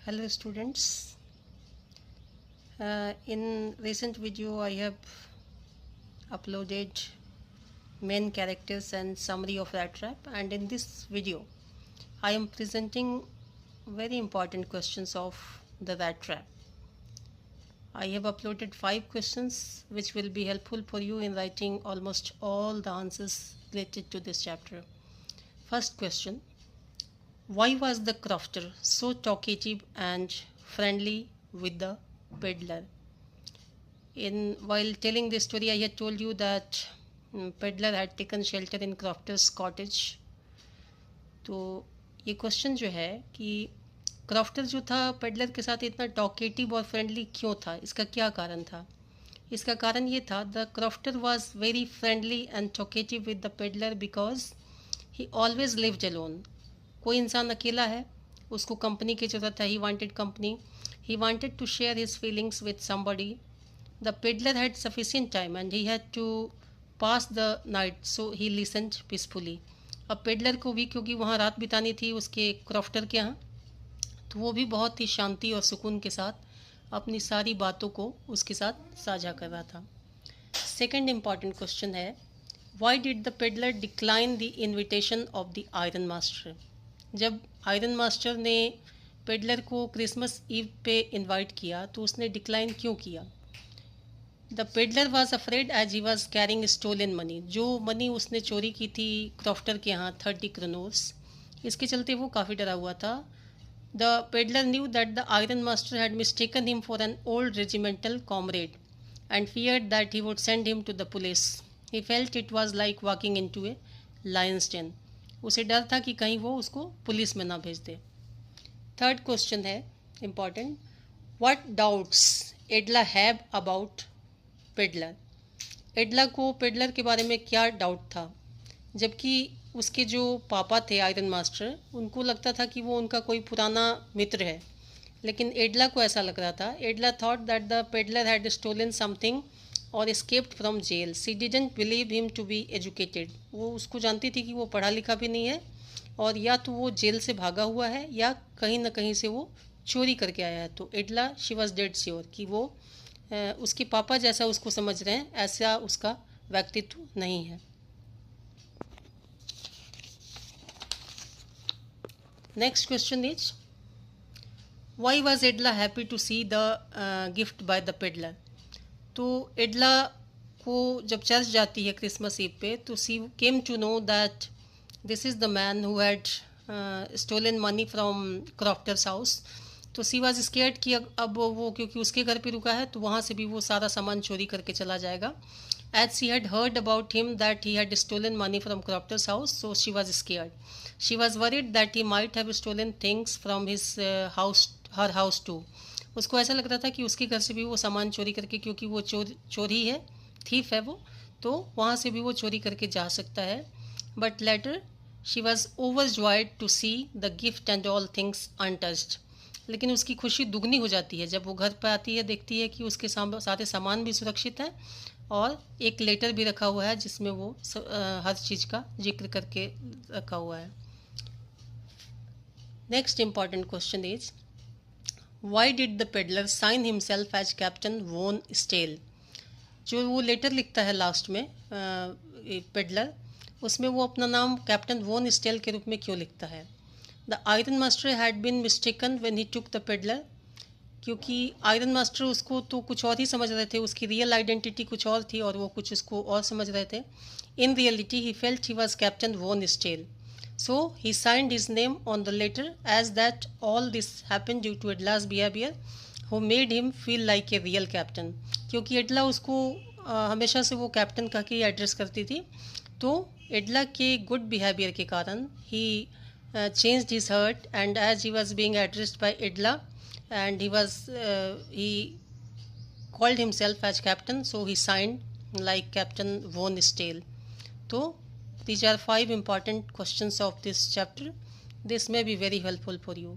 Hello students. In recent video I have uploaded main characters and summary of rat trap, and in this video I am presenting very important questions of the rat trap. I have uploaded 5 questions which will be helpful for you in writing almost all the answers related to this chapter. First question: why was the crofter so talkative and friendly with the peddler? While telling this story, I had told you that peddler had taken shelter in crofter's cottage. तो ये question जो है कि crofter जो था peddler के साथ इतना टॉकेटिव और फ्रेंडली क्यों था, इसका क्या कारण था? इसका कारण ये था, the crofter was very friendly and talkative with the peddler because he always lived alone. कोई इंसान अकेला है, उसको कंपनी की ज़रूरत है. He wanted company, he wanted to share his feelings with somebody. The peddler had sufficient time and he had to pass the night, so he listened peacefully. अब peddler को भी क्योंकि वहाँ रात बितानी थी उसके क्रॉफ्टर के यहाँ, तो वो भी बहुत ही शांति और सुकून के साथ अपनी सारी बातों को उसके साथ साझा कर रहा था. सेकंड इम्पॉर्टेंट क्वेश्चन है, why did the peddler decline the invitation of the iron master? जब आयरन मास्टर ने पेडलर को क्रिसमस ईव पे इनवाइट किया तो उसने डिक्लाइन क्यों किया? The peddler was afraid as he was carrying stolen money. जो मनी उसने चोरी की थी क्रॉफ्टर के यहाँ 30 क्रोनोर्स, इसके चलते वो काफ़ी डरा हुआ था. The peddler knew that the iron master had mistaken him for an old regimental comrade and feared that he would send him to the police. He felt it was like walking into a lion's den. उसे डर था कि कहीं वो उसको police में ना भेज दे. थर्ड क्वेश्चन है important, what doubts Edla have about peddler? Edla को पेडलर के बारे में क्या डाउट था? जबकि उसके जो पापा थे आयरन मास्टर, उनको लगता था कि वो उनका कोई पुराना मित्र है, लेकिन एडला को ऐसा लग रहा था. Edla thought that the peddler had stolen something और escaped from jail. She didn't believe him to be educated. वो उसको जानती थी कि वो पढ़ा लिखा भी नहीं है, और या तो वो जेल से भागा हुआ है या कहीं ना कहीं से वो चोरी करके आया है. तो एडला शी वॉज डेड श्योर कि वो उसके पापा जैसा उसको समझ रहे हैं ऐसा उसका व्यक्तित्व नहीं है. Next question is, why was Edla happy to see the gift by the peddler? तो एडला को जब चर्च जाती है क्रिसमस ईव पे, तो she came to know that this is the man who had stolen money from crofter's house. तो she was scared कि अब वो क्योंकि उसके घर पे रुका है तो वहाँ से भी वो सारा सामान चोरी करके चला जाएगा. As she had heard about him that he had stolen money from crofter's house, so she was scared. She was worried that he might have stolen things from his house, her house too. उसको ऐसा लग रहा था कि उसके घर से भी वो सामान चोरी करके, क्योंकि वो चोरी है, थीफ है वो, तो वहाँ से भी वो चोरी करके जा सकता है. But later she was overjoyed to see the gift and all things untouched. लेकिन उसकी खुशी दुगनी हो जाती है जब वो घर पर आती है, देखती है कि उसके सारे सामान भी सुरक्षित है और एक लेटर भी रखा हुआ है जिसमें वो हर चीज़ का जिक्र करके रखा हुआ है. Next important question is, why did the peddler sign himself as captain von Stahle? जो वो लेटर लिखता है लास्ट में पेडलर, उसमें वो अपना नाम कैप्टन वोन स्टेल के रूप में क्यों लिखता है? The iron master had been mistaken when he took the peddler. क्योंकि आयरन मास्टर उसको तो कुछ और ही समझ रहे थे, उसकी रियल आइडेंटिटी कुछ और थी और वो कुछ उसको और समझ रहे थे. In reality he felt he was captain von stele, so he signed his name on the letter as that all this happened due to Edla's behavior who made him feel like a real captain. क्योंकि एडला उसको हमेशा से वो captain कह के address करती थी, तो एडला के गुड बिहेवियर के कारण ही changed his heart, and as he was being addressed by Edla and he called himself as captain, so he signed like Captain Von Stale. So these are 5 important questions of this chapter. This may be very helpful for you.